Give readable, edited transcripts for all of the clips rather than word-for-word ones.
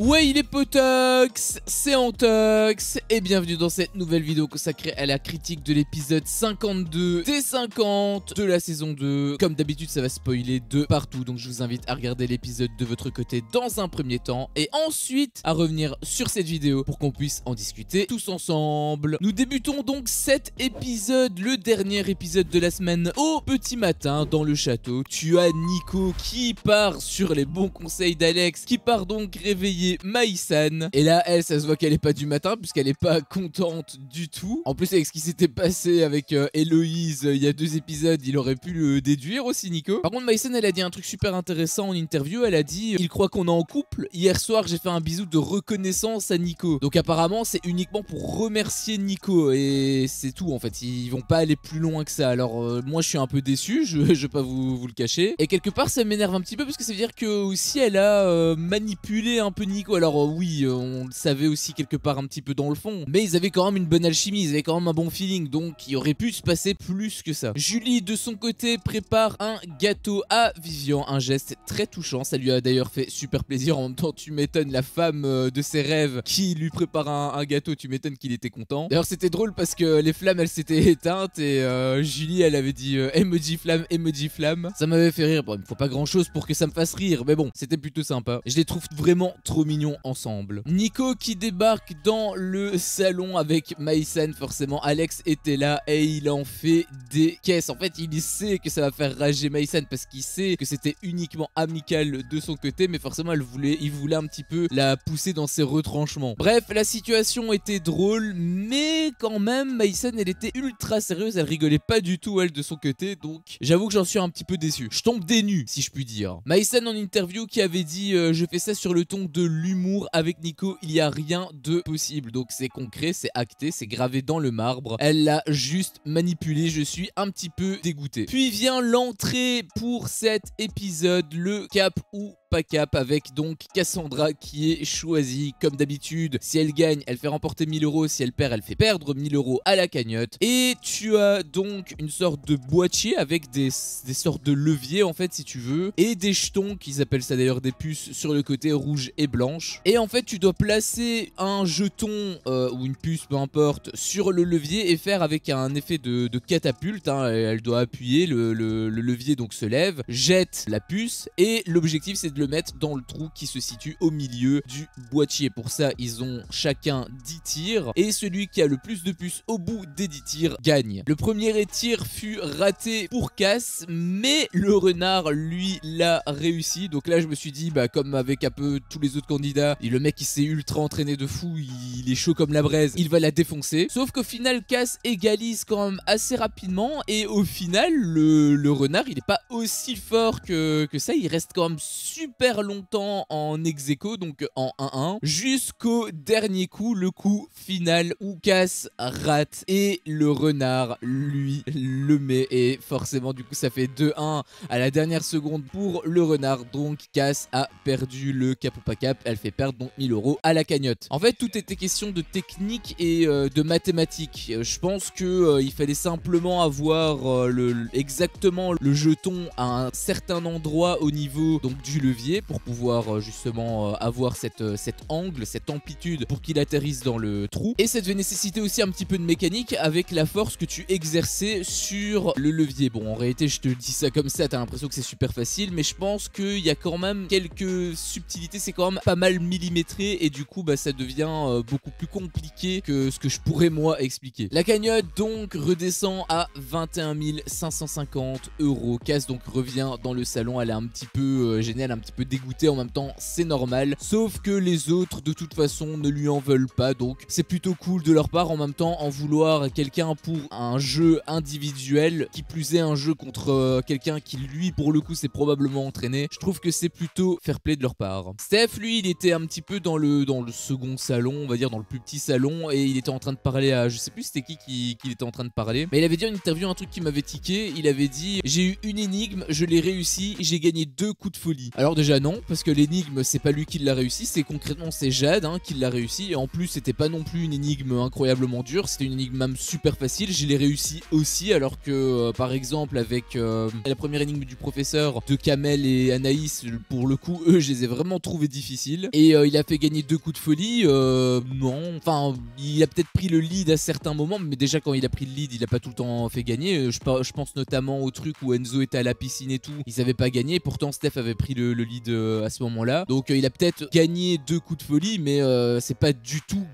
Ouais, il est potox, c'est Antox, et bienvenue dans cette nouvelle vidéo consacrée à la critique de l'épisode 52 des 50 de la saison 2. Comme d'habitude, ça va spoiler de partout, donc je vous invite à regarder l'épisode de votre côté dans un premier temps, et ensuite à revenir sur cette vidéo pour qu'on puisse en discuter tous ensemble. Nous débutons donc cet épisode, le dernier épisode de la semaine, au petit matin dans le château. Tu as Nico qui part sur les bons conseils d'Alex, qui part donc réveiller Maï-san. Et là, elle, ça se voit qu'elle est pas du matin, puisqu'elle est pas contente du tout. En plus, avec ce qui s'était passé avec Héloïse il y a 2 épisodes, il aurait pu le déduire aussi, Nico. Par contre, Maï-san, elle a dit un truc super intéressant en interview. Elle a dit, il croit qu'on est en couple. Hier soir, j'ai fait un bisou de reconnaissance à Nico. Donc apparemment, c'est uniquement pour remercier Nico. Et c'est tout, en fait. Ils vont pas aller plus loin que ça. Alors, moi, je suis un peu déçu, je vais pas vous le cacher. Et quelque part, ça m'énerve un petit peu, parce que ça veut dire que aussi, elle a manipulé un peu Nico. Alors oui, on le savait aussi quelque part un petit peu dans le fond, mais ils avaient quand même une bonne alchimie, ils avaient quand même un bon feeling, donc il aurait pu se passer plus que ça. Julie de son côté prépare un gâteau à Vivian, un geste très touchant, ça lui a d'ailleurs fait super plaisir. En même temps, tu m'étonnes, la femme de ses rêves qui lui prépare un gâteau, tu m'étonnes qu'il était content. D'ailleurs c'était drôle parce que les flammes elles s'étaient éteintes et Julie elle avait dit emoji flamme, ça m'avait fait rire. Bon, il me faut pas grand chose pour que ça me fasse rire, mais bon, c'était plutôt sympa. Je les trouve vraiment trop mignons ensemble. Nico qui débarque dans le salon avec Maï-san, forcément Alex était là et il en fait des caisses. En fait il sait que ça va faire rager Maï-san parce qu'il sait que c'était uniquement amical de son côté, mais forcément il voulait un petit peu la pousser dans ses retranchements. Bref, la situation était drôle, mais quand même Maï-san elle était ultra sérieuse, elle rigolait pas du tout elle de son côté, donc j'avoue que j'en suis un petit peu déçu. Je tombe des nues si je puis dire. Maï-san en interview qui avait dit je fais ça sur le ton de l'humour, avec Nico il y a rien de possible, donc c'est concret, c'est acté, c'est gravé dans le marbre, elle l'a juste manipulé, je suis un petit peu dégoûté. Puis vient l'entrée pour cet épisode, le cap ou pas cap, avec donc Cassandra qui est choisie comme d'habitude. Si elle gagne, elle fait remporter 1000 €, si elle perd, elle fait perdre 1000 € à la cagnotte. Et tu as donc une sorte de boîtier avec des sortes de leviers en fait si tu veux, et des jetons, qu'ils appellent ça d'ailleurs des puces, sur le côté rouge et blanche. Et en fait tu dois placer un jeton ou une puce, peu importe, sur le levier et faire avec un effet de catapulte, hein. Elle doit appuyer, le levier donc se lève, jette la puce, et l'objectif c'est de le mettre dans le trou qui se situe au milieu du boîtier. Pour ça ils ont chacun 10 tirs, et celui qui a le plus de puces au bout des 10 tirs gagne. Le premier tir fut raté pour Cass, mais le renard lui l'a réussi. Donc là je me suis dit, bah comme avec un peu tous les autres candidats, le mec il s'est ultra entraîné de fou, il est chaud comme la braise, il va la défoncer. Sauf qu'au final Cass égalise quand même assez rapidement, et au final le renard il est pas aussi fort que ça, il reste quand même super longtemps en ex-aequo, donc en 1-1, jusqu'au dernier coup, le coup final où Cass rate et le renard lui le met, et forcément du coup ça fait 2-1 à la dernière seconde pour le renard. Donc Cass a perdu le cap ou pas cap, elle fait perdre donc 1000 € à la cagnotte. En fait tout était question de technique et de mathématiques. Je pense que il fallait simplement avoir exactement le jeton à un certain endroit au niveau donc du levier pour pouvoir justement avoir cet angle, cette amplitude pour qu'il atterrisse dans le trou. Et ça devait nécessiter aussi un petit peu de mécanique avec la force que tu exerçais sur le levier. Bon, en réalité je te dis ça comme ça, t'as l'impression que c'est super facile, mais je pense qu'il y a quand même quelques subtilités, c'est quand même pas mal millimétré, et du coup bah ça devient beaucoup plus compliqué que ce que je pourrais moi expliquer. La cagnotte donc redescend à 21 550 €. Cass donc revient dans le salon, elle est un petit peu gênée, elle est un petit peu dégoûtée, en même temps c'est normal, sauf que les autres de toute façon ne lui en veulent pas, donc c'est plutôt cool de leur part. En même temps, en vouloir quelqu'un pour un jeu individuel, qui plus est un jeu contre quelqu'un qui lui pour le coup s'est probablement entraîné, je trouve que c'est plutôt fair play de leur part. Steph lui il était un petit peu dans le second salon, on va dire dans le plus petit salon, et il était en train de parler à, je sais plus c'était qui était en train de parler, mais il avait dit en interview un truc qui m'avait tiqué. Il avait dit j'ai eu une énigme, je l'ai réussi, j'ai gagné 2 coups de folie. Alors Alors déjà non, parce que l'énigme c'est pas lui qui l'a réussi, c'est concrètement c'est Jade hein, qui l'a réussi. Et en plus c'était pas non plus une énigme incroyablement dure, c'était une énigme même super facile. Je l'ai réussi aussi, alors que par exemple avec la première énigme du professeur de Kamel et Anaïs, pour le coup eux je les ai vraiment trouvés difficiles. Et il a fait gagner 2 coups de folie, non, enfin il a peut-être pris le lead à certains moments, mais déjà quand il a pris le lead il a pas tout le temps fait gagner. Je pense notamment au truc où Enzo était à la piscine et tout, ils avaient pas gagné, pourtant Steph avait pris le lead à ce moment là. Donc il a peut-être gagné 2 coups de folie, mais c'est pas du tout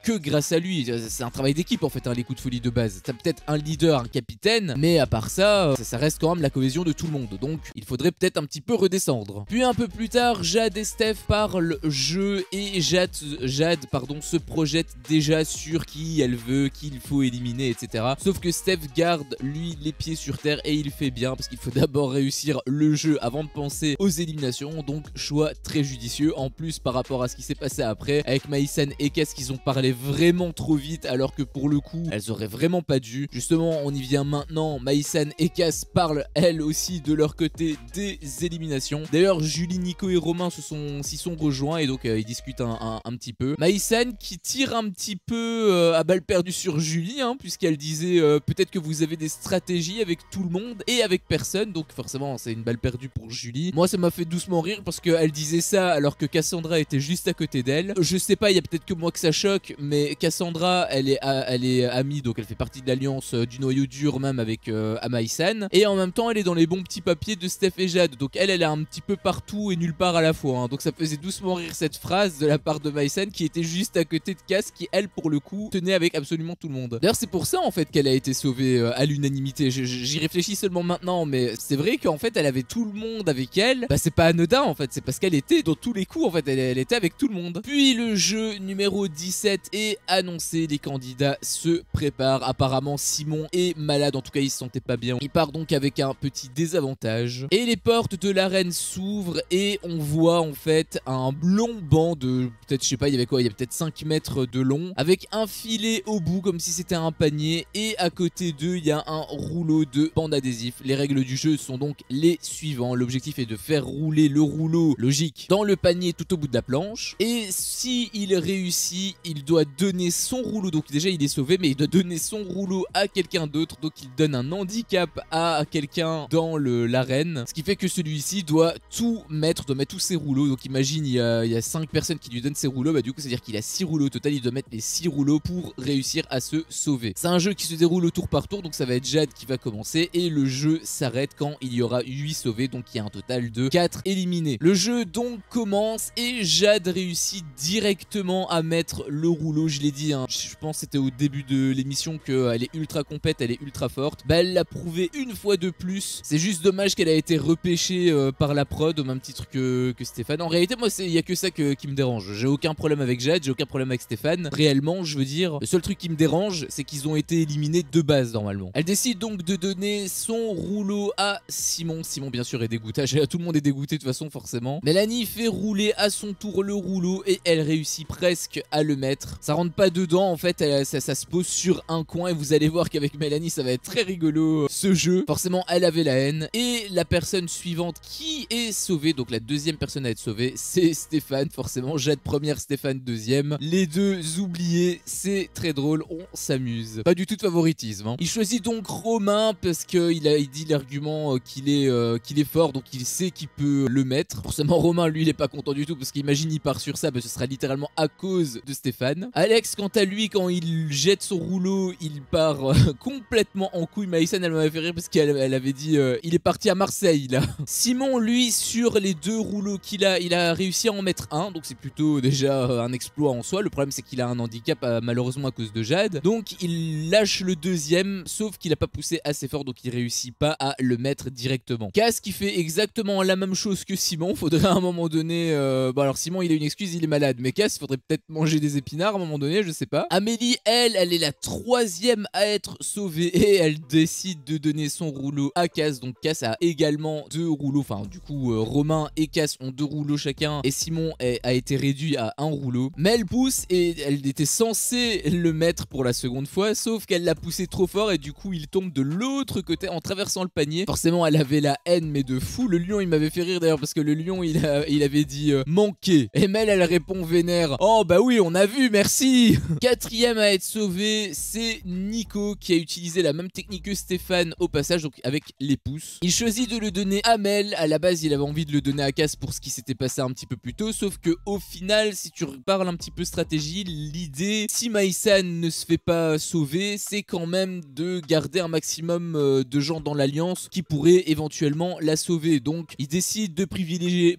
que grâce à lui. C'est un travail d'équipe en fait hein, les coups de folie de base. T'as peut-être un leader, un capitaine, mais à part ça, ça reste quand même la cohésion de tout le monde. Donc il faudrait peut-être un petit peu redescendre. Puis un peu plus tard, Jade et Steph parlent jeu et Jade se projette déjà sur qui elle veut, qu'il faut éliminer, etc. Sauf que Steph garde lui les pieds sur terre et il fait bien parce qu'il faut d'abord réussir le jeu avant de penser aux éliminations. Donc choix très judicieux. En plus par rapport à ce qui s'est passé après avec Maïsan et Cass, qu'ils ont parlé vraiment trop vite alors que pour le coup elles auraient vraiment pas dû. Justement on y vient maintenant, Maïsan et Cass parlent elles aussi de leur côté des éliminations. D'ailleurs Julie, Nico et Romain s'y sont rejoints et donc ils discutent un petit peu. Maïsan qui tire un petit peu à balle perdue sur Julie hein, puisqu'elle disait peut-être que vous avez des stratégies avec tout le monde et avec personne, donc forcément c'est une balle perdue pour Julie. Moi ça m'a fait doucement rire parce qu'elle disait ça alors que Cassandra était juste à côté d'elle. Je sais pas, il y a peut-être que moi que ça choque, mais Cassandra elle est amie, donc elle fait partie de l'alliance du noyau dur même avec Amaïsan, et en même temps elle est dans les bons petits papiers de Steph et Jade, donc elle est un petit peu partout et nulle part à la fois hein. Donc ça faisait doucement rire cette phrase de la part de Maïsan qui était juste à côté de Cass, qui elle pour le coup tenait avec absolument tout le monde. D'ailleurs c'est pour ça en fait qu'elle a été sauvée à l'unanimité. J'y réfléchis seulement maintenant, mais c'est vrai qu'en fait elle avait tout le monde avec elle. Bah c'est pas anodin en fait, c'est parce qu'elle était dans tous les coups en fait, elle était avec tout le monde. Puis le jeu numéro 17 est annoncé, les candidats se préparent. Apparemment Simon est malade, en tout cas il se sentait pas bien. Il part donc avec un petit désavantage. Et les portes de l'arène s'ouvrent et on voit en fait un long banc de peut-être, je sais pas, il y avait quoi, il y avait peut-être 5 mètres de long, avec un filet au bout comme si c'était un panier, et à côté d'eux il y a un rouleau de bande adhésif. Les règles du jeu sont donc les suivants. L'objectif est de faire rouler le rouleau, logique, dans le panier tout au bout de la planche, et si il réussit, il doit donner son rouleau, donc déjà il est sauvé, mais il doit donner son rouleau à quelqu'un d'autre, donc il donne un handicap à quelqu'un dans l'arène, ce qui fait que celui-ci doit tout mettre, doit mettre tous ses rouleaux. Donc imagine il y a 5 personnes qui lui donnent ses rouleaux, bah du coup c'est à dire qu'il a 6 rouleaux au total, il doit mettre les 6 rouleaux pour réussir à se sauver. C'est un jeu qui se déroule au tour par tour, donc ça va être Jade qui va commencer et le jeu s'arrête quand il y aura 8 sauvés, donc il y a un total de 4 éliminés. Le jeu donc commence et Jade réussit directement à mettre le rouleau. Je l'ai dit hein, je pense que c'était au début de l'émission qu'elle est ultra compète, elle est ultra forte. Bah elle l'a prouvé une fois de plus. C'est juste dommage qu'elle a été repêchée par la prod au même titre que Stéphane. En réalité moi il y a que ça qui me dérange. J'ai aucun problème avec Jade, j'ai aucun problème avec Stéphane. Réellement je veux dire, le seul truc qui me dérange c'est qu'ils ont été éliminés de base normalement. Elle décide donc de donner son rouleau à Simon. Simon bien sûr est dégoûté, tout le monde est dégoûté de toute façon forcément. Mélanie fait rouler à son tour le rouleau et elle réussit presque à le mettre. Ça rentre pas dedans en fait, ça se pose sur un coin et vous allez voir qu'avec Mélanie ça va être très rigolo ce jeu. Forcément elle avait la haine. Et la personne suivante qui est sauvée, donc la deuxième personne à être sauvée, c'est Stéphane. Forcément Jade première, Stéphane deuxième. Les deux oubliés, c'est très drôle, on s'amuse. Pas du tout de favoritisme hein. Il choisit donc Romain parce qu'il dit l'argument qu'il est fort, donc il sait qu'il peut le mettre. Forcément Romain lui il est pas content du tout parce qu'imagine il part sur ça, bah, ce sera littéralement à cause de Stéphane. Alex quant à lui, quand il jette son rouleau il part complètement en couille. Maïsan elle m'avait fait rire parce qu'elle avait dit il est parti à Marseille là. Simon lui, sur les 2 rouleaux qu'il a, il a réussi à en mettre un, donc c'est plutôt déjà un exploit en soi. Le problème c'est qu'il a un handicap malheureusement à cause de Jade, donc il lâche le deuxième, sauf qu'il a pas poussé assez fort, donc il réussit pas à le mettre directement. Cass qui fait exactement la même chose que Simon. Faudrait à un moment donné bon alors Simon il a une excuse, il est malade, mais Cass faudrait peut-être manger des les épinards à un moment donné, je sais pas. Amélie, elle est la troisième à être sauvée et elle décide de donner son rouleau à Cass. Donc Cass a également 2 rouleaux, enfin du coup Romain et Cass ont 2 rouleaux chacun et Simon a été réduit à 1 rouleau. Mais elle pousse et elle était censée le mettre pour la seconde fois, sauf qu'elle l'a poussé trop fort et du coup il tombe de l'autre côté en traversant le panier. Forcément elle avait la haine mais de fou. Le lion il m'avait fait rire d'ailleurs parce que le lion il avait dit manquer. Et Mel elle répond vénère, oh bah oui on a vu merci. Quatrième à être sauvé c'est Nico qui a utilisé la même technique que Stéphane au passage, donc avec les pouces. Il choisit de le donner à Mel. À la base il avait envie de le donner à Cass pour ce qui s'était passé un petit peu plus tôt, sauf que au final si tu parles un petit peu stratégie, l'idée si Maïsan ne se fait pas sauver c'est quand même de garder un maximum de gens dans l'alliance qui pourraient éventuellement la sauver. Donc il décide de privilégier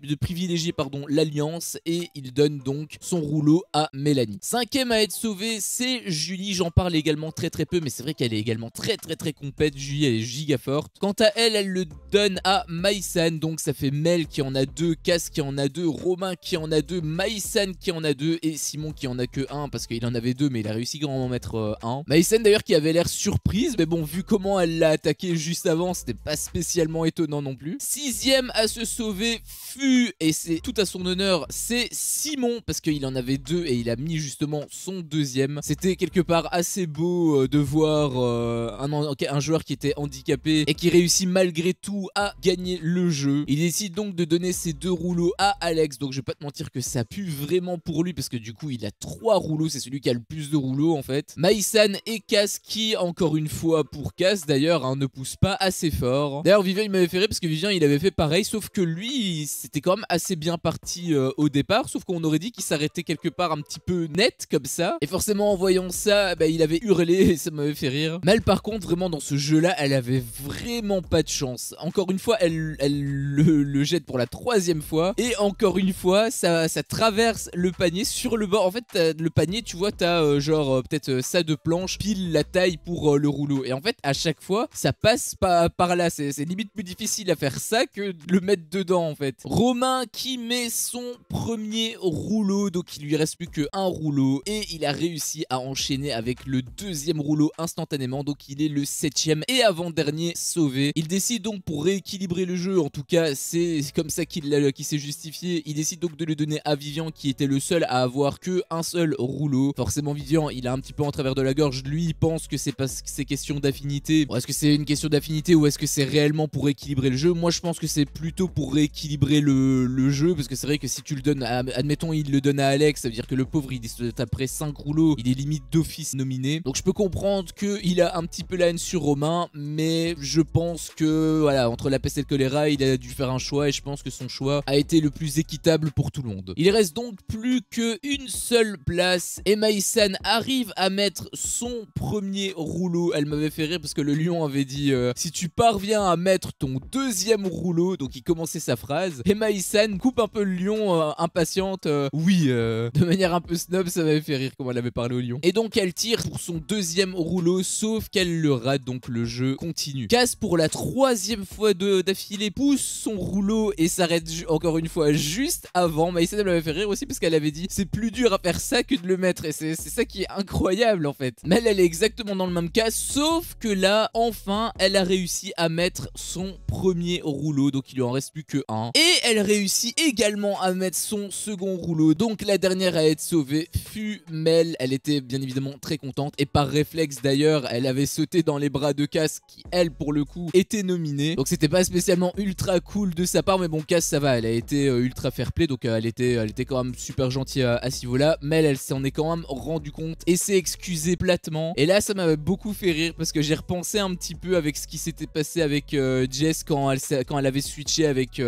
l'alliance et il donne donc son rouleau à Mélanie. Cinquième à être sauvée c'est Julie. J'en parle également très peu mais c'est vrai qu'elle est également très compète. Julie elle est giga forte. Quant à elle, elle le donne à Maïsan, donc ça fait Mel qui en a 2, Cass qui en a 2, Romain qui en a 2, Maïsan qui en a 2 et Simon qui en a que 1 parce qu'il en avait 2 mais il a réussi à en mettre 1. Maïsan d'ailleurs qui avait l'air surprise, mais bon vu comment elle l'a attaqué juste avant c'était pas spécialement étonnant non plus. Sixième à se sauver fut, et c'est tout à son honneur, c'est Simon parce qu'il en avait 2 et il a mis justement son deuxième. C'était quelque part assez beau de voir un joueur qui était handicapé et qui réussit malgré tout à gagner le jeu. Il décide donc de donner ses 2 rouleaux à Alex, donc je vais pas te mentir que ça pue vraiment pour lui parce que du coup il a 3 rouleaux, c'est celui qui a le plus de rouleaux en fait. Maïsan et Cass qui encore une fois pour Cass d'ailleurs ne pousse pas assez fort. D'ailleurs Vivien il m'avait fait rire parce que Vivien il avait fait pareil, sauf que lui c'était quand même assez bien parti au départ, sauf qu'on aurait dit qu'il s'arrêtait quelque part un petit peu net comme ça, et forcément en voyant ça il avait hurlé et ça m'avait fait rire. Mel par contre vraiment dans ce jeu là elle avait vraiment pas de chance. Encore une fois elle le jette pour la 3e fois et encore une fois ça traverse le panier sur le bord. En fait le panier tu vois t'as genre peut-être ça de planche pile la taille pour le rouleau, et en fait à chaque fois ça passe par là. C'est limite plus difficile à faire ça que de le mettre dedans en fait. Romain qui met son premier rouleau, donc il lui reste plus que 1 rouleau et il a réussi à enchaîner avec le 2e rouleau instantanément, donc il est le 7e et avant-dernier sauvé. Il décide donc pour rééquilibrer le jeu, en tout cas c'est comme ça qu'il s'est justifié, il décide donc de le donner à Vivien qui était le seul à avoir que un seul rouleau. Forcément Vivien il a un petit peu en travers de la gorge, lui il pense que c'est parce que c'est question d'affinité. Bon, est-ce que c'est une question d'affinité ou est-ce que c'est réellement pour rééquilibrer le jeu? Moi je pense que c'est plutôt pour rééquilibrer le jeu, parce que c'est vrai que si tu le donnes à, admettons il le donne à Alex, ça veut dire que le pauvre il se taperait 5 rouleaux, il est limite d'office nominé. Donc je peux comprendre qu'il a un petit peu la haine sur Romain, mais je pense que voilà, entre la peste et le choléra il a dû faire un choix et je pense que son choix a été le plus équitable pour tout le monde. Il reste donc plus qu'une seule place et Maïsan arrive à mettre son premier rouleau. Elle m'avait fait rire parce que le lion avait dit si tu parviens à mettre ton 2e rouleau, donc il commençait sa phrase, et Maïsan coupe un peu le lion impatiente, oui de manière un peu snob. Ça m'avait fait rire comment elle avait parlé au lion, et donc elle tire pour son 2e rouleau sauf qu'elle le rate, donc le jeu continue. Cass pour la 3e fois d'affilée pousse son rouleau et s'arrête encore une fois juste avant. Maïsan elle m'avait fait rire aussi parce qu'elle avait dit c'est plus dur à faire ça que de le mettre, et c'est ça qui est incroyable en fait. Mais elle est exactement dans le même cas, sauf que là enfin elle a réussi à mettre son premier rouleau, donc il lui en reste plus que 1, et elle réussit également à mettre son 2nd rouleau. Donc la dernière à être sauvée fut Mel. Elle était bien évidemment très contente et par réflexe d'ailleurs elle avait sauté dans les bras de Cass qui elle pour le coup était nominée, donc c'était pas spécialement ultra cool de sa part, mais bon Cass ça va, elle a été ultra fair play, donc elle était quand même super gentille à ce niveau là. Mel elle s'en est quand même rendu compte et s'est excusée platement, et là ça m'avait beaucoup fait rire parce que j'ai repensé un petit peu avec ce qui s'était passé avec Jess quand elle avait switché avec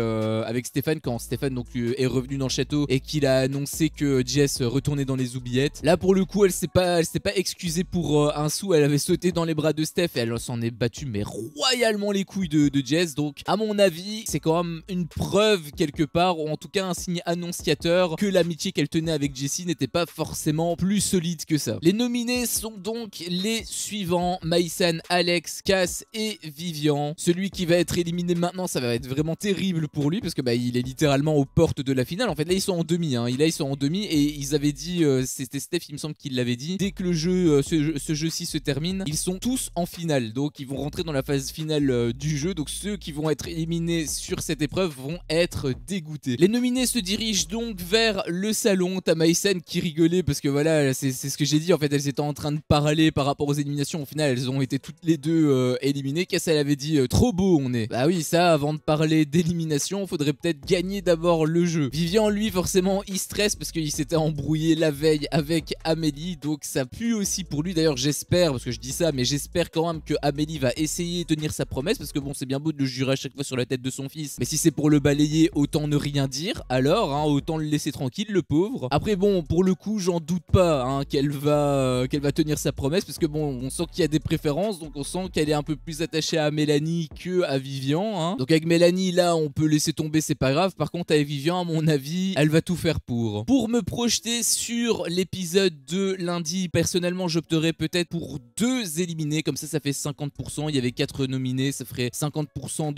Stéphane, quand Stéphane donc est revenu dans le château et qu'il a annoncé que Jess retournait dans les oubliettes. Là pour le coup elle s'est pas excusée pour un sou, elle avait sauté dans les bras de Steph et elle s'en est battue mais royalement les couilles de Jess. Donc à mon avis c'est quand même une preuve quelque part, ou en tout cas un signe annonciateur que l'amitié qu'elle tenait avec Jessie n'était pas forcément plus solide que ça. Les nominés sont donc les suivants: Maïsan, Alex, Cass et Vivien. Celui qui va être éliminé maintenant ça va être vraiment terrible pour lui parce que il est littéralement aux portes de la finale. En fait là ils sont en demi, là ils sont en demi et ils avaient dit, c'était Steph il me semble qu'il l'avait dit, dès que le jeu, ce jeu-ci se termine, ils sont tous en finale, donc ils vont rentrer dans la phase finale du jeu, donc ceux qui vont être éliminés sur cette épreuve vont être dégoûtés. Les nominés se dirigent donc vers le salon. T'as Maïsen qui rigolait parce que voilà, c'est ce que j'ai dit, en fait elles étaient en train de parler par rapport aux éliminations, au final elles ont été toutes les deux éliminées. Qu'est-ce qu'elle avait dit, trop beau on est. Bah oui, ça, avant de parler d'élimination, faudrait peut-être gagner d'abord le jeu. Vivian lui forcément il stresse parce qu'il s'était embrouillé la veille avec Amélie, donc ça pue aussi pour lui. D'ailleurs j'espère, parce que je dis ça, mais j'espère quand même que Amélie va essayer de tenir sa promesse, parce que bon, c'est bien beau de le jurer à chaque fois sur la tête de son fils, mais si c'est pour le balayer, autant ne rien dire alors, hein, autant le laisser tranquille le pauvre. Après bon, pour le coup j'en doute pas hein, qu'elle va tenir sa promesse, parce que bon, on sent qu'il y a des préférences, donc on sent qu'elle est un peu plus attachée à Mélanie que à Vivian hein. Donc avec Mélanie là on peut laisser tomber, c'est pas grave. Par contre avec Vivian, à mon avis, elle va tout faire pour. Pour me projeter sur l'épisode de lundi, personnellement j'opterais peut-être pour 2 éliminés, comme ça fait 50%, il y avait 4 nominés, ça ferait 50%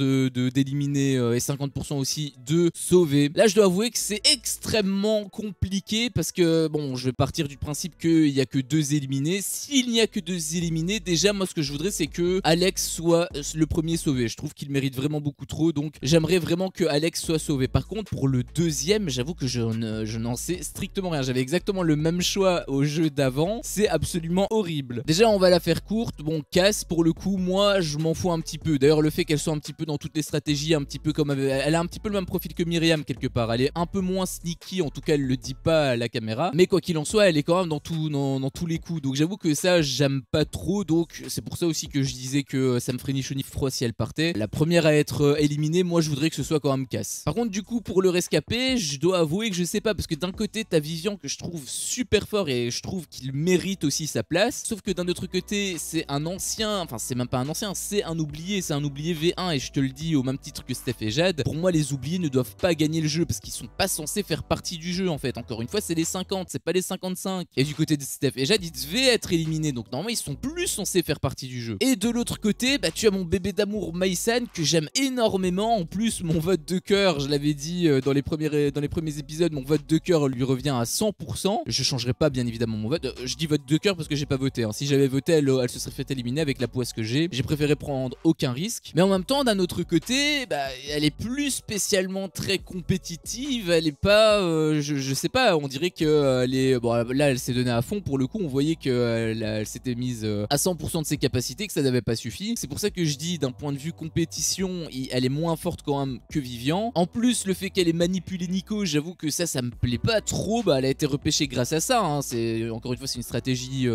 d'éliminés et 50% aussi de sauvés. Là je dois avouer que c'est extrêmement compliqué, parce que bon, je vais partir du principe qu'il n'y a que 2 éliminés. S'il n'y a que 2 éliminés, déjà moi ce que je voudrais c'est que Alex soit le premier sauvé. Je trouve qu'il mérite vraiment beaucoup trop, donc j'aimerais vraiment que Alex soit sauvé. Par contre pour le deuxième, j'avoue que je n'en sais strictement rien. J'avais exactement le même choix au jeu d'avant, c'est absolument horrible. Déjà on va la faire courte. Bon, Cass pour le coup moi je m'en fous un petit peu. D'ailleurs le fait qu'elle soit un petit peu dans toutes les stratégies, un petit peu comme elle a un petit peu le même profil que Myriam quelque part. Elle est un peu moins sneaky, en tout cas elle le dit pas à la caméra, mais quoi qu'il en soit elle est quand même dans tous les coups. Donc j'avoue que ça j'aime pas trop, donc c'est pour ça aussi que je disais que ça me ferait ni chaud ni froid si elle partait. La première à être éliminée, moi je voudrais que ce soit quand même Cass. Par contre du coup pour le rescapé, je dois avouer que je sais pas, parce que d'un côté t'as Vivian que je trouve super fort et je trouve qu'il mérite aussi sa place, sauf que d'un autre côté c'est un ancien, enfin c'est même pas un ancien, c'est un oublié V1, et je te le dis au même titre que Steph et Jade, pour moi les oubliés ne doivent pas gagner le jeu, parce qu'ils sont pas censés faire partie du jeu en fait. Encore une fois c'est les 50, c'est pas les 55. Et du côté de Steph et Jade, ils devaient être éliminés, donc normalement ils sont plus censés faire partie du jeu. Et de l'autre côté, bah tu as mon bébé d'amour Maïsan que j'aime énormément. En plus mon vote de cœur, je l'avais dit dans les premiers épisodes, mon vote de cœur lui revient à 100%. Je changerai pas bien évidemment mon vote, je dis vote de cœur parce que j'ai pas voté hein. Si j'avais voté elle se serait fait éliminer avec la poisse que j'ai préféré prendre aucun risque. Mais en même temps d'un autre côté, bah, elle est plus spécialement très compétitive, elle est pas je sais pas, on dirait que bon, là elle s'est donnée à fond. Pour le coup on voyait qu'elle elle s'était mise à 100% de ses capacités, que ça n'avait pas suffi. C'est pour ça que je dis d'un point de vue compétition, elle est moins forte quand même que Vivian. En plus le fait qu'elle ait manipulé Nico, j'avoue que ça me plaît pas trop. Bah, elle a été repêchée grâce à ça hein. C'est encore une fois c'est une stratégie,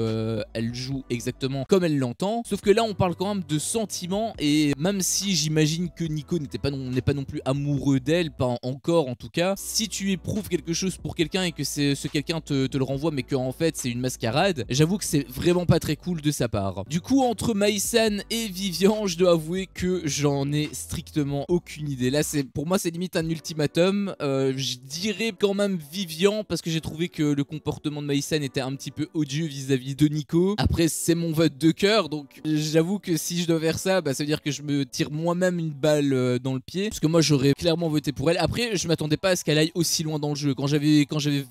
elle joue exactement comme elle l'entend, sauf que là on parle quand même de sentiments, et même si j'imagine que Nico n'est pas non plus amoureux d'elle, pas encore en tout cas, si tu éprouves quelque chose pour quelqu'un et que ce quelqu'un te le renvoie mais que en fait c'est une mascarade, j'avoue que c'est vraiment pas très cool de sa part. Du coup entre Maïsan et Vivian, je dois avouer que j'en ai strictement aucune idée. Là pour moi c'est limite un ultimatum. Je dirais quand même Vivian, parce que j'ai trouvé que le comportement de Maïsan était un petit peu odieux vis-à-vis de Nico. Après c'est mon vote de cœur, donc j'avoue que si je dois faire ça, bah, ça veut dire que je me tire moi-même une balle dans le pied, parce que moi j'aurais clairement voté pour elle. Après je m'attendais pas à ce qu'elle aille aussi loin dans le jeu. Quand j'avais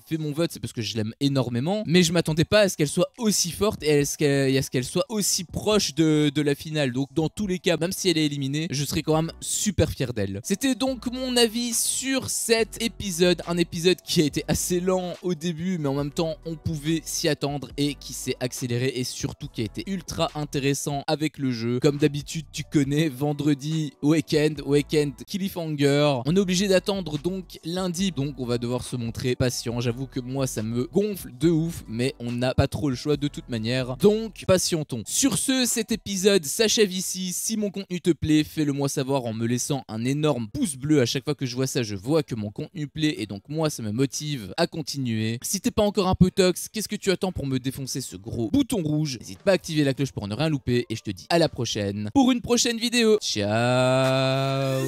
fait mon vote, c'est parce que je l'aime énormément, mais je m'attendais pas à ce qu'elle soit aussi forte et à ce qu'elle soit aussi proche de la finale. Donc dans tous les cas, même si elle est éliminée, je serais quand même super fier d'elle. C'était donc mon avis sur cet épisode, un épisode qui a été assez lent au début, mais en même temps on pouvait s'y attendre, et qui s'est accéléré, et surtout qui a été ultra intéressant avec le jeu. Comme d'habitude tu connais, vendredi week-end cliffhanger, on est obligé d'attendre donc lundi, donc on va devoir se montrer patient. J'avoue que moi ça me gonfle de ouf, mais on n'a pas trop le choix de toute manière, donc patientons. Sur ce, cet épisode s'achève ici. Si mon contenu te plaît, fais-le moi savoir en me laissant un énorme pouce bleu. À chaque fois que je vois ça, je vois que mon contenu plaît, et donc moi ça me motive à continuer. Si t'es pas encore un peu tox, qu'est-ce que tu attends pour me défoncer ce gros bouton rouge? N'hésite pas à activer la cloche pour ne rien louper, et je te dis à la prochaine pour une prochaine vidéo. Ciao.